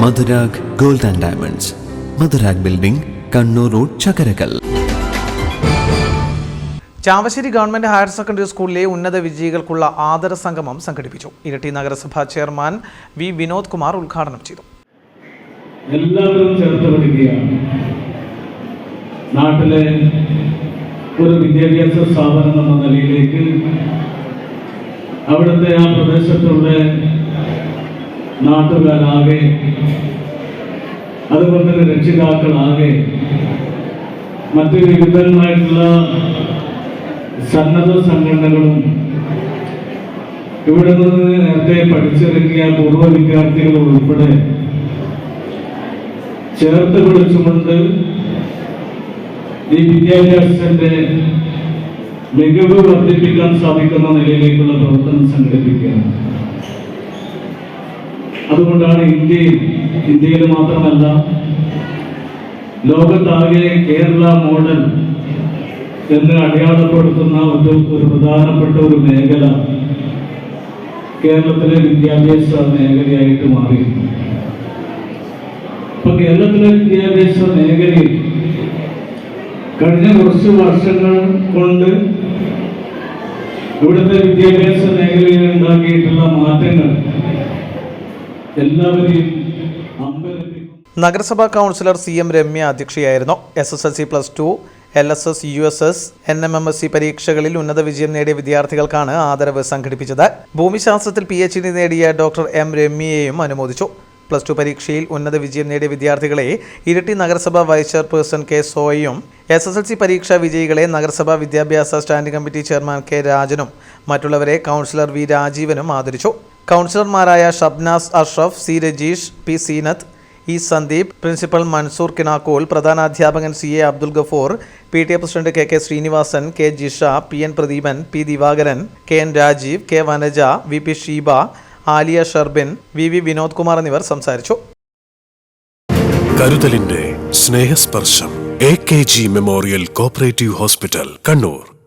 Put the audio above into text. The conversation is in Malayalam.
Madhurag gold and diamonds, Madhurag building, Kannur road, Chakkarakal. Chavassery government higher secondary സ്കൂളിലെ ഉന്നത വിജയികൾക്കുള്ള ആദര സംഗമം സംഘടിപ്പിച്ചു. ഇരിട്ടി നഗരസഭാ ചെയർമാൻ വി വിനോദ് കുമാർ ഉദ്ഘാടനം ചെയ്തു. എല്ലാവരും ചേർത്ത് പിടിക്കുകയാണ്. നാട്ടിലെ ഒരു വിദ്യാഭ്യാസ സ്ഥാപനം എന്ന നിലയിലേക്ക് അവിടുത്തെ ആ പ്രദേശത്തുള്ള നാട്ടുകാരാകെ, അതുപോലെ തന്നെ രക്ഷിതാക്കളാകെ, മറ്റ് വിവിധങ്ങളായിട്ടുള്ള സന്നദ്ധ സംഘടനകളും ഇവിടെ നിന്ന് നേരത്തെ പഠിച്ചിറങ്ങിയ പൂർവ്വ വിദ്യാർത്ഥികൾ ഉൾപ്പെടെ ചേർത്ത് പിടിച്ചുകൊണ്ട് ഈ വിദ്യാഭ്യാസത്തിന്റെ മികവ് വർദ്ധിപ്പിക്കാൻ സാധിക്കുന്ന നിലയിലേക്കുള്ള പ്രവർത്തനം സംഘടിപ്പിക്കുകയാണ്. അതുകൊണ്ടാണ് ഇന്ത്യയിൽ മാത്രമല്ല ലോകത്താകെ കേരള മോഡൽ എന്ന് അടയാളപ്പെടുത്തുന്ന ഒരു പ്രധാനപ്പെട്ട ഒരു മേഖല കേരളത്തിലെ വിദ്യാഭ്യാസ മേഖലയായിട്ട് മാറിയിരുന്നു. ഇപ്പൊ കേരളത്തിലെ വിദ്യാഭ്യാസ മേഖലയിൽ കഴിഞ്ഞ കുറച്ച് വർഷങ്ങൾ കൊണ്ട് ഇവിടുത്തെ വിദ്യാഭ്യാസ മേഖലയിൽ ഉണ്ടാക്കിയിട്ടുള്ള മാറ്റങ്ങൾ എല്ലാവരെയും അമ്പരപ്പിക്കും. നഗരസഭാ കൗൺസിലർ CM രമ്യ അധ്യക്ഷയായിരുന്നു. SSLC +2, LSS, USS, NMMSC പരീക്ഷകളിൽ ഉന്നത വിജയം നേടിയ വിദ്യാർത്ഥികൾക്കാണ് ആദരവ് സംഘടിപ്പിച്ചത്. ഭൂമിശാസ്ത്രത്തിൽ PhD നേടിയ ഡോക്ടർ M രമ്യയെയും അനുമോദിച്ചു. +2 പരീക്ഷയിൽ ഉന്നത വിജയം നേടിയ വിദ്യാർത്ഥികളെ ഇരിട്ടി നഗരസഭാ വൈസ് ചെയർപേഴ്സൺ K സോയയും, SSLC പരീക്ഷാ വിജയികളെ നഗരസഭാ വിദ്യാഭ്യാസ സ്റ്റാൻഡിംഗ് കമ്മിറ്റി ചെയർമാൻ K രാജനും മറ്റുള്ളവരെ കൗൺസിലർ V രാജീവനും ആദരിച്ചു. കൗൺസിലർമാരായ Shabnas Ashraf, C Rajeesh, P Seenath, E Sandeep, principal Mansoor Kinakkol, പ്രധാനാധ്യാപകൻ CA Abdul Gafoor, PTA president KK Sreenivasan, K Jisha, PN Pradeepan, P Divakaran, KN Rajeev, K Vanaja, VP Sheeba, Alia ഷർബിൻ, VV Vinod Kumar എന്നിവർ സംസാരിച്ചു. കരുതലിന്റെ സ്നേഹസ്പർശം AKG memorial cooperative hospital, Kannur.